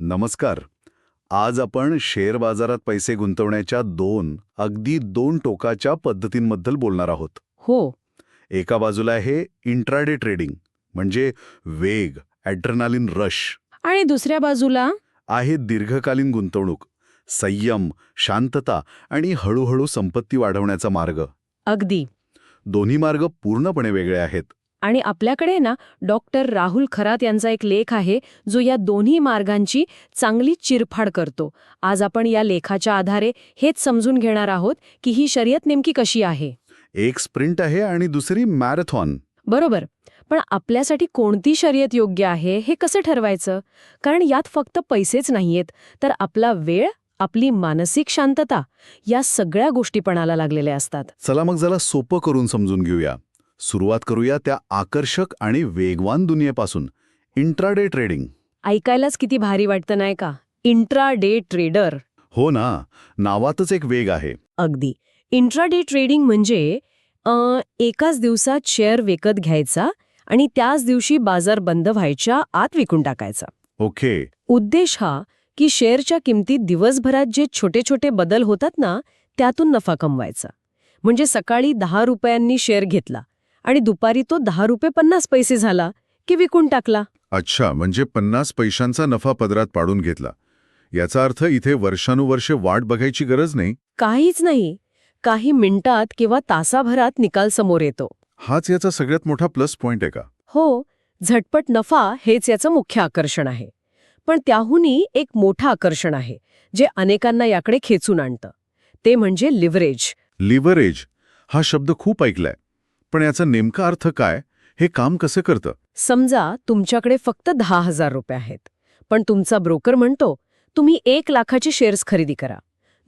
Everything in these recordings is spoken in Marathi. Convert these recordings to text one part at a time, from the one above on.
नमस्कार. आज आपण शेअर बाजारात पैसे गुंतवण्याच्या अगदी दोन टोकाच्या पद्धतींबद्दल बोलणार आहोत. हो. एका बाजूला आहे इंट्राडे ट्रेडिंग, म्हणजे वेग, ॲड्रेनालिन रश. आणि दुसऱ्या बाजूला आहे दीर्घकालीन गुंतवणूक, संयम, शांतता आणि हळूहळू संपत्ती वाढवण्याचा मार्ग. अगदी. दोन्ही मार्ग पूर्णपणे वेगळे आहेत. आणि आपल्याकडे ना डॉक्टर राहुल खरात यांचा एक लेख आहे जो या दोन्ही मार्गांची चांगली चिरफाड करतो. आज आपण या लेखाच्या आधारे हेच समजून घेणार आहोत की ही शर्यत नेमकी कशी आहे. एक स्प्रिंट आहे आणि दुसरी मॅरेथॉन. बरोबर. पण आपल्यासाठी कोणती शर्यत योग्य आहे हे कसं ठरवायचं? कारण यात फक्त पैसेच नाहीयेत, तर आपला वेळ, आपली मानसिक शांतता या सगळ्या गोष्टी पणाला लागलेल्या असतात. चला मग जरा सोपं करून समजून घेऊया. सुरुवात करूया त्या आकर्षक आणि वेगवान दुनियेपासून, इंट्राडे ट्रेडिंग. ऐकायलाच किती भारी वाटतं नाही का? Intraday trader. हो ना, नावातच एक वेग आहे. अगदी. इंट्राडे ट्रेडिंग म्हणजे एकाच दिवसात शेअर विकत घ्यायचा आणि त्याच दिवशी बाजार बंद व्हायच्या आत विकून टाकायचा. ओके. उद्देश हा की शेअरच्या किमतीत दिवसभरात जे छोटे छोटे बदल होतात ना, त्यातून नफा कमवायचा. म्हणजे सकाळी 10 रुपयांनी शेअर घेतला आणि दुपारी तो 10 रुपये 50 पैसे झाला की विकून टाकला. अच्छा, म्हणजे 50 पैशांचा नफा पदरात पाडून घेतला. याचा अर्थ इथे वर्षानुवर्षे वाट बघायची गरज नाही. काहीच नाही. काही मिनिटात किंवा तासाभरात निकाल समोर येतो. हाच याचा सगळ्यात मोठा प्लस पॉइंट आहे का? हो, झटपट नफा हेच याचं मुख्य आकर्षण आहे. पण त्याहूनही एक मोठं आकर्षण आहे जे अनेकांना याकडे खेचून आणतं. ते म्हणजे लिव्हरेज. लिव्हरेज हा शब्द खूप ऐकलाय, पण याचा नेमका अर्थ काय? हे काम कसं करतं? समजा तुमच्याकडे फक्त 10,000 रुपये आहेत, पण तुमचा ब्रोकर म्हणतो तुम्ही 1 लाखाची शेअर्स खरेदी करा,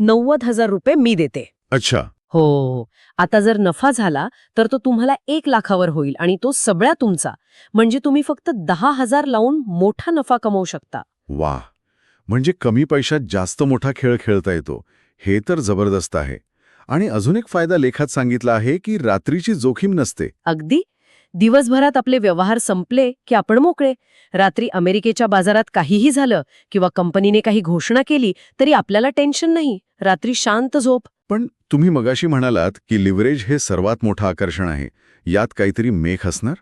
90,000 रुपये मी देते. अच्छा. हो. आता जर नफा झाला तर तो तुम्हाला 1 लाखावर होईल आणि तो सगळा तुमचा. म्हणजे तुम्ही फक्त 10,000 लावून मोठा नफा कमवू शकता. वा, म्हणजे कमी पैशात जास्त मोठा खेळ खेळता येतो. हे तर जबरदस्त आहे. आणि अजून एक फायदा लेखात सांगितला आहे की रात्रीची जोखीम नसते. अगदी. दिवसभरात आपले व्यवहार संपले की आपण मोकळे. रात्री अमेरिकेच्या बाजारात काहीही झालं किंवा कंपनीने काही घोषणा केली तरी आपल्याला टेन्शन नाही. रात्री शांत झोप. पण तुम्ही मगाशी म्हणालात की लिव्हरेज हे सर्वात मोठं आकर्षण आहे. यात काहीतरी मेख असणार?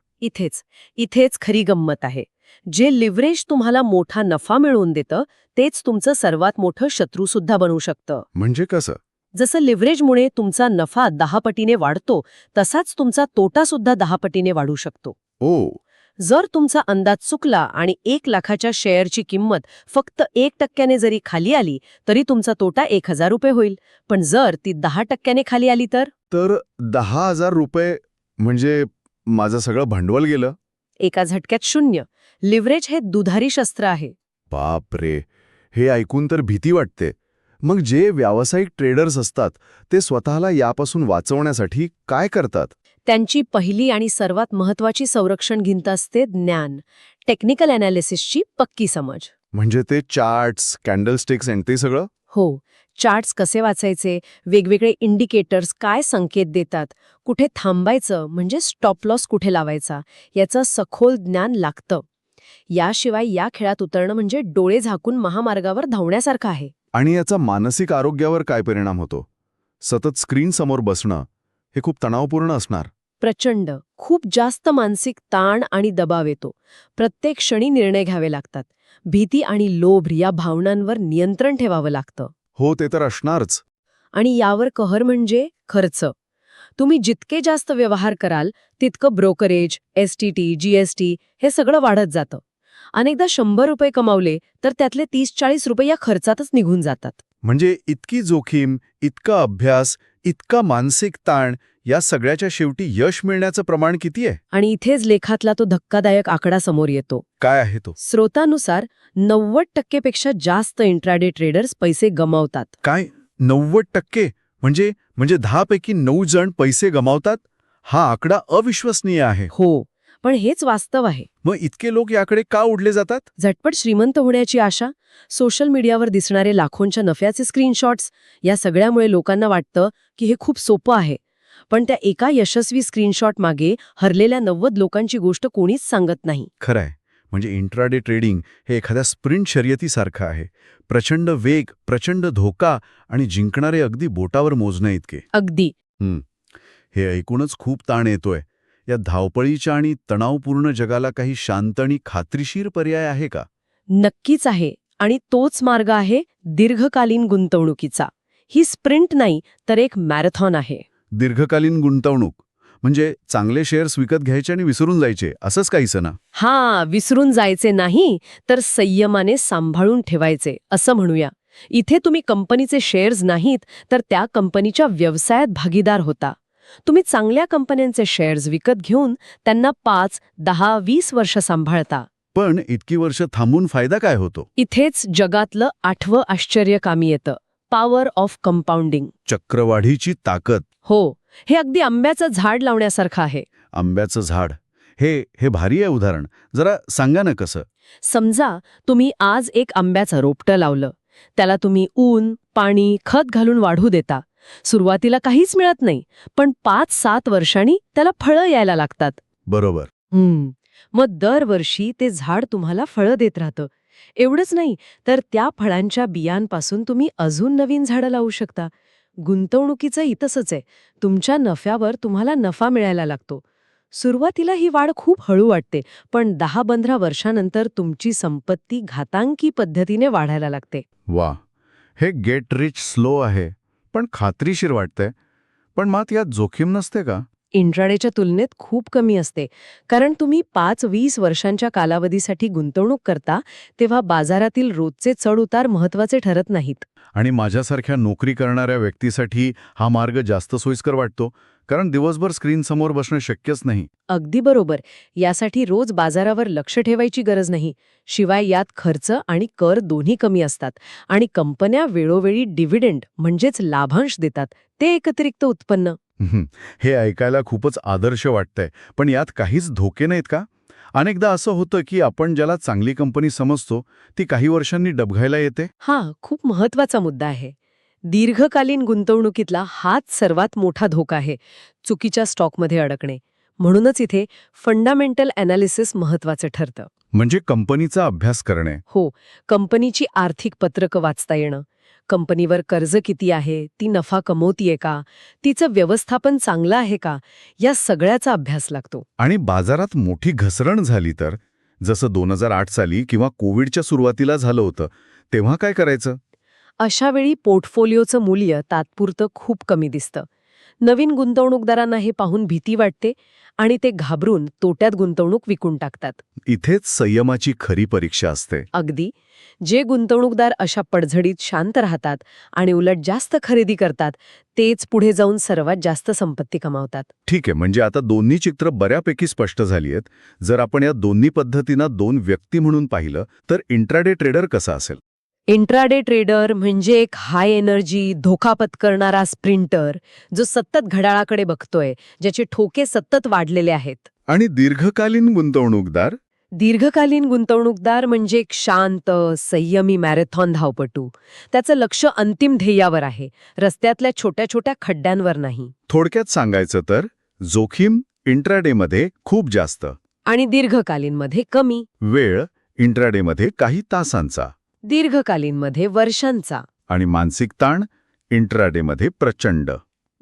इथेच खरी गंमत आहे. जे लिव्हरेज तुम्हाला मोठा नफा मिळवून देतं तेच तुमचं सर्वात मोठं शत्रू सुद्धा बनू शकतं. म्हणजे कसं? जसं लिव्हरेजमुळे तुमचा नफा 10 पटीने वाढतो तसाच तुमचा तोटा सुद्धा 10 पटीने वाढू शकतो. ओ. जर तुमचा अंदाज चुकला आणि 1 लाखाच्या शेअरची किंमत फक्त 1% जरी खाली आली तरी तुमचा तोटा 1,000 रुपये होईल. पण जर ती 10% खाली आली तर 10,000 रुपये म्हणजे माझं सगळं भांडवल गेलं. एका झटक्यात 0. लिव्हरेज हे दुधारी शस्त्र आहे. बापरे, हे ऐकून तर भीती वाटते. मग जे व्यावसायिक ट्रेडर्स असतात ते स्वतःला यापासून वाचवण्यासाठी काय करतात? त्यांची पहिली आणि सर्वात महत्वाची संरक्षण भिंत असते ज्ञान. टेक्निकल अनालिसिसची पक्की समज. म्हणजे ते चार्ट्स, कॅन्डलस्टिक्स आणि ते सगळं? हो. चार्ट्स कसे वाचायचे, वेगवेगळे इंडिकेटर्स काय संकेत देतात, कुठे थांबायचं म्हणजे स्टॉप लॉस कुठे लावायचा, याचं सखोल ज्ञान लागतं. याशिवाय या खेळात उतरणं म्हणजे डोळे झाकून महामार्गावर धावण्यासारखं आहे. आणि याचा मानसिक आरोग्यावर काय परिणाम होतो? सतत स्क्रीन समोर बसणं हे खूप तणावपूर्ण असणार. प्रचंड. खूप जास्त मानसिक ताण आणि दबाव येतो. प्रत्येक क्षणी निर्णय घ्यावे लागतात. भीती आणि लोभ या भावनांवर नियंत्रण ठेवावं लागतं. हो, ते तर असणारच. आणि यावर कहर म्हणजे खर्च. तुम्ही जितके जास्त व्यवहार कराल तितकं ब्रोकरेज, STT, GST हे सगळं वाढत जातं. अनेकदा 100 रुपये कमावले तर त्यातले 30-40 रुपये या खर्चातच निघून जातात. म्हणजे इतकी जोखीम, इतका अभ्यास, इतका मानसिक ताण, या सगळ्याच्या शेवटी यश मिळण्याचं प्रमाण किती आहे? आणि इथेच लेखातला तो धक्कादायक आकडा समोर येतो. काय आहे तो? स्रोतानुसार 90% पेक्षा जास्त इंट्राडे ट्रेडर्स पैसे गमावतात. काय? 90%? म्हणजे 10 पैकी 9 जण पैसे गमावतात? हा आकडा अविश्वसनीय आहे. हो, पण हेच वास्तव आहे. मग इतके लोक याकडे का उडले जातात? झटपट श्रीमंत होण्याची आशा, सोशल मीडियावर दिसणारे लाखोंच्या नफ्याचे स्क्रीनशॉट्स, या सगळ्यामुळे लोकांना वाटतं की हे खूप सोपं आहे. पण त्या एका यशस्वी स्क्रीनशॉट मागे हरलेल्या 90 लोकांची गोष्ट कोणीच सांगत नाही. खरंय. म्हणजे इंट्राडे ट्रेडिंग हे एखाद्या स्प्रिंट शर्यतीसारखं आहे. प्रचंड वेग, प्रचंड धोका आणि जिंकणारे अगदी बोटावर मोजण्या इतके. अगदी. हे ऐकूनच खूप ताण येतोय. या धावपळीच्या आणि तणावपूर्ण जगाला काही शांत आणि खात्रीशीर पर्याय आहे का? नक्कीच आहे. आणि तोच मार्ग आहे दीर्घकालीन गुंतवणुकीचा. ही स्प्रिंट नाही, तर एक मॅरेथॉन आहे. दीर्घकालीन गुंतवणूक म्हणजे चांगले शेअर्स विकत घ्यायचे आणि विसरून जायचे, असंच काहीसं ना? विसरून जायचे नाही, तर संयमाने सांभाळून ठेवायचे, असं म्हणूया. इथे तुम्ही कंपनीचे शेअर्स नाहीत, तर त्या कंपनीच्या व्यवसायात भागीदार होता. तुम्ही चांगल्या कंपन्यांचे शेअर्स विकत घेऊन त्यांना 5, 10, 20 वर्ष सांभाळता. पण इतकी वर्ष थांबून फायदा काय होतो? इथेच जगातलं 8वं आश्चर्य कामी येतं, पॉवर ऑफ कंपाऊंडिंग. चक्रवाढीची ताकद. हो, हे अगदी आंब्याचं झाड लावण्यासारखं आहे. आंब्याचं झाड. हे भारी आहे उदाहरण. जरा सांगा ना कसं? समजा तुम्ही आज एक आंब्याचं रोपटं लावलं. त्याला तुम्ही ऊन, पाणी, खत घालून वाढू देता. सुरुवातीला काहीच मिळत नाही, पण 5-7 वर्षांनी त्याला फळं यायला लागतात. बरोबर. मग दरवर्षी ते झाड तुम्हाला फळं देत राहतं. एवढंच नाही, तर त्या फळांच्या बियांपासून तुम्ही अजून नवीन झाडं लावू शकता. गुंतवणुकीचं तसंच आहे. तुमच्या नफ्यावर तुम्हाला नफा मिळायला लागतो. सुरुवातीला ही वाढ खूप हळू वाटते, पण 10-15 वर्षानंतर तुमची संपत्ती घातांकी पद्धतीने वाढायला लागते. वा, हे गेट रिच स्लो आहे, पण खात्रीशीर वाटतंय. पण मात यात जोखीम नसते का? इंट्राडेच्या तुलनेत खूप कमी असते, कारण तुम्ही 5-20 वर्षांच्या कालावधीसाठी गुंतवणूक करता, तेव्हा बाजारातील रोजचे चढ-उतार महत्वाचे ठरत नाहीत. आणि माझ्यासारख्या नोकरी करणाऱ्या व्यक्तीसाठी हा मार्ग जास्त सोयीस्कर वाटतो, कारण दिवसभर स्क्रीनसमोर बसणं शक्यच नाही. अगदी बरोबर. यासाठी रोज बाजारावर लक्ष ठेवायची गरज नाही. शिवाय यात खर्च आणि कर दोन्ही कमी असतात. आणि कंपन्या वेळोवेळी डिव्हिडंड म्हणजेच लाभांश देतात, ते एक अतिरिक्त उत्पन्न. हे ऐकायला खूपच आदर्श वाटतंय, पण यात काहीच धोके नाहीत का? अनेकदा असं होतं की आपण ज्याला चांगली कंपनी समजतो ती काही वर्षांनी डबघायला येते. खूप महत्वाचा मुद्दा आहे. दीर्घकालीन गुंतवणुकीतला हाच सर्वात मोठा धोका आहे, चुकीच्या स्टॉकमध्ये अडकणे. म्हणूनच इथे फंडामेंटल ॲनालिसिस महत्वाचं ठरतं. म्हणजे कंपनीचा अभ्यास करणे. हो, कंपनीची आर्थिक पत्रकं वाचता येणं, कंपनीवर कर्ज किती आहे, ती नफा कमवतीये का, तिचं व्यवस्थापन चांगलं आहे का, या सगळ्याचा अभ्यास लागतो. आणि बाजारात मोठी घसरण झाली तर, जसं 2008 साली किंवा कोविडच्या सुरुवातीला झालं होतं, तेव्हा काय करायचं? अशावेळी पोर्टफोलिओचं मूल्य तात्पुरतं खूप कमी दिसतं. नवीन गुंतवणूकदारांना हे पाहून भीती वाटते आणि ते घाबरून तोट्यात गुंतवणूक विकून टाकतात. इथेच संयमाची खरी परीक्षा असते. अगदी. जे गुंतवणूकदार अशा पडझडीत शांत राहतात आणि उलट जास्त खरेदी करतात, तेच पुढे जाऊन सर्वात जास्त संपत्ती कमावतात. ठीक आहे, म्हणजे आता दोन्ही चित्र बऱ्यापैकी स्पष्ट झाली आहेत. जर आपण या दोन्ही पद्धतींना दोन व्यक्ती म्हणून पाहिलं तर इंट्राडे ट्रेडर कसा असेल? इंट्राडे ट्रेडर म्हणजे एक हाय एनर्जी, धोका पत्करणारा स्प्रिंटर, जो सतत घड्याळाकडे बघतोय, ज्याचे ठोके सतत वाढलेले आहेत. आणि दीर्घकालीन गुंतवणूकदार? दीर्घकालीन गुंतवणूकदार म्हणजे एक शांत, संयमी मॅरेथॉन धावपटू. त्याचं लक्ष अंतिम ध्येयावर आहे, रस्त्यातल्या छोट्या छोट्या खड्ड्यांवर नाही. थोडक्यात सांगायचं तर जोखीम इंट्राडेमध्ये खूप जास्त आणि दीर्घकालीनमध्ये कमी. वेळ इंट्राडेमध्ये काही तासांचा, दीर्घकालीनमध्ये वर्षांचा. आणि मानसिक ताण इंट्राडेमध्ये प्रचंड,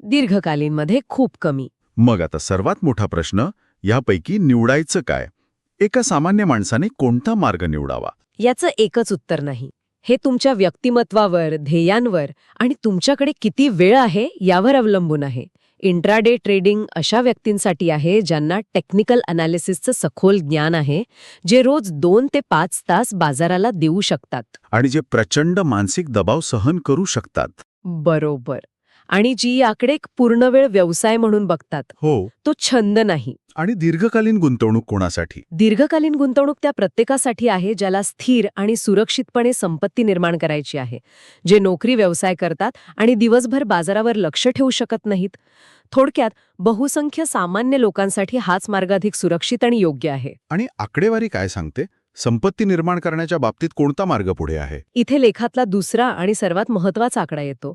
दीर्घकालीनमध्ये खूप कमी. मग आता सर्वात मोठा प्रश्न, यापैकी निवडायचं काय? एका सामान्य माणसाने कोणता मार्ग निवडावा? याचं एकच उत्तर नाही. हे तुमच्या व्यक्तिमत्वावर, ध्येयांवर आणि तुमच्याकडे किती वेळ आहे यावर अवलंबून आहे. इंट्राडे ट्रेडिंग अशा व्यक्तींसाठी आहे ज्यांना टेक्निकल अनालिसिसचं सखोल ज्ञान आहे, जे रोज 2 ते 5 तास बाजाराला देऊ शकतात. आणि जे प्रचंड मानसिक दबाव सहन करू शकतात. बरोबर. आणि जी याकडे एक पूर्णवेळ व्यवसाय म्हणून बघतात. हो. तो छंद नाही. आणि दीर्घकालीन गुंतवणूक कोणासाठी? दीर्घकालीन गुंतवणूक त्या प्रत्येकासाठी आहे ज्याला स्थिर आणि सुरक्षितपणे संपत्ती निर्माण करायची आहे, जे नोकरी व्यवसाय करतात आणि दिवसभर बाजारावर लक्ष ठेवू शकत नाहीत. थोडक्यात बहुसंख्य सामान्य लोकांसाठी हाच मार्ग अधिक सुरक्षित आणि योग्य आहे. आणि आकडेवारी काय सांगते? संपत्ती निर्माण करण्याच्या बाबतीत कोणता मार्ग पुढे आहे? इथे लेखातला दुसरा आणि सर्वात महत्वाचा आकडा येतो.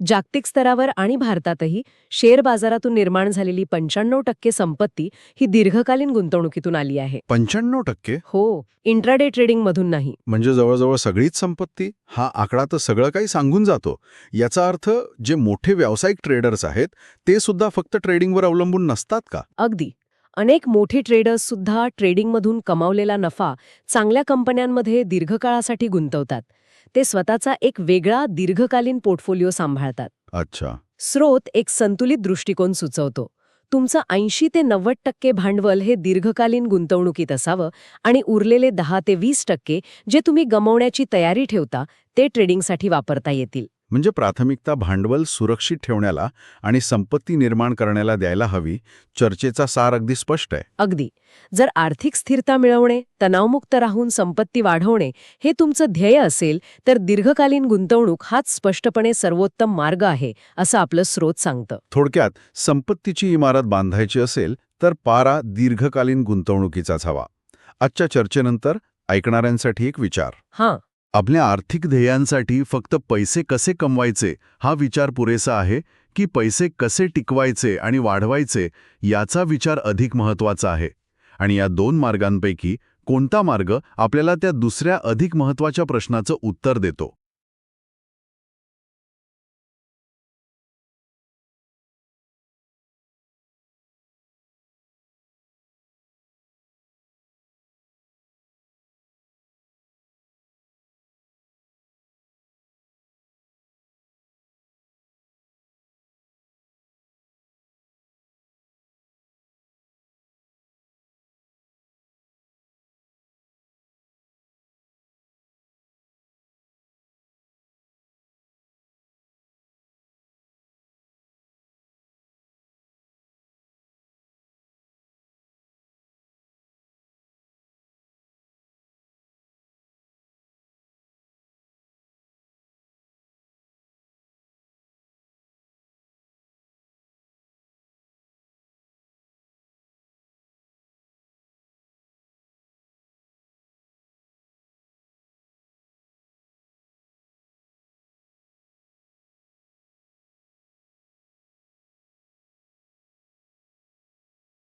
जागतिक स्तरावर आणि भारतातही शेअर बाजारातून निर्माण झालेली 95% संपत्ती ही दीर्घकालीन गुंतवणुकीतून आली आहे. 95%? हो, इंट्राडे ट्रेडिंगमधून नाही. म्हणजे जवळजवळ सगळीच संपत्ती? हा आकडा तर सगळं काही सांगून जातो. याचा अर्थ जे मोठे व्यावसायिक ट्रेडर्स आहेत ते सुद्धा फक्त ट्रेडिंगवर अवलंबून नसतात का? अगदी. अनेक मोठे ट्रेडर्स सुद्धा ट्रेडिंगमधून कमावलेला नफा चांगल्या कंपन्यांमध्ये दीर्घकाळासाठी गुंतवतात. ते स्वतःचा एक वेगळा दीर्घकालीन पोर्टफोलिओ सांभाळतात. अच्छा. स्रोत एक संतुलित दृष्टिकोन सुचवतो. तुमचं 80 ते 90% भांडवल हे दीर्घकालीन गुंतवणुकीत असावं आणि उरलेले 10 ते 20% जे तुम्ही गमावण्याची तयारी ठेवता ते ट्रेडिंगसाठी वापरता येतील. म्हणजे प्राथमिकता भांडवल सुरक्षित ठेवण्याला आणि संपत्ती निर्माण करण्याला द्यायला हवी. चर्चेचा सार अगदी स्पष्ट आहे. अगदी. जर आर्थिक स्थिरता मिळवणे, तणावमुक्त राहून संपत्ती वाढवणे हे तुमचं ध्येय असेल तर दीर्घकालीन गुंतवणूक हाच स्पष्टपणे सर्वोत्तम मार्ग आहे, असं आपलं स्रोत सांगतं. थोडक्यात, संपत्तीची इमारत बांधायची असेल तर पारा दीर्घकालीन गुंतवणुकीचाच हवा. आजच्या चर्चेनंतर ऐकणाऱ्यांसाठी एक विचार. हां. आपल्या आर्थिक ध्येयांसाठी फक्त पैसे कसे कमवायचे हा विचार पुरेसा आहे की पैसे कसे टिकवायचे आणि वाढवायचे याचा विचार अधिक महत्त्वाचा आहे? आणि या दोन मार्गांपैकी कोणता मार्ग आपल्याला त्या दुसऱ्या अधिक महत्त्वाच्या प्रश्नाचं उत्तर देतो?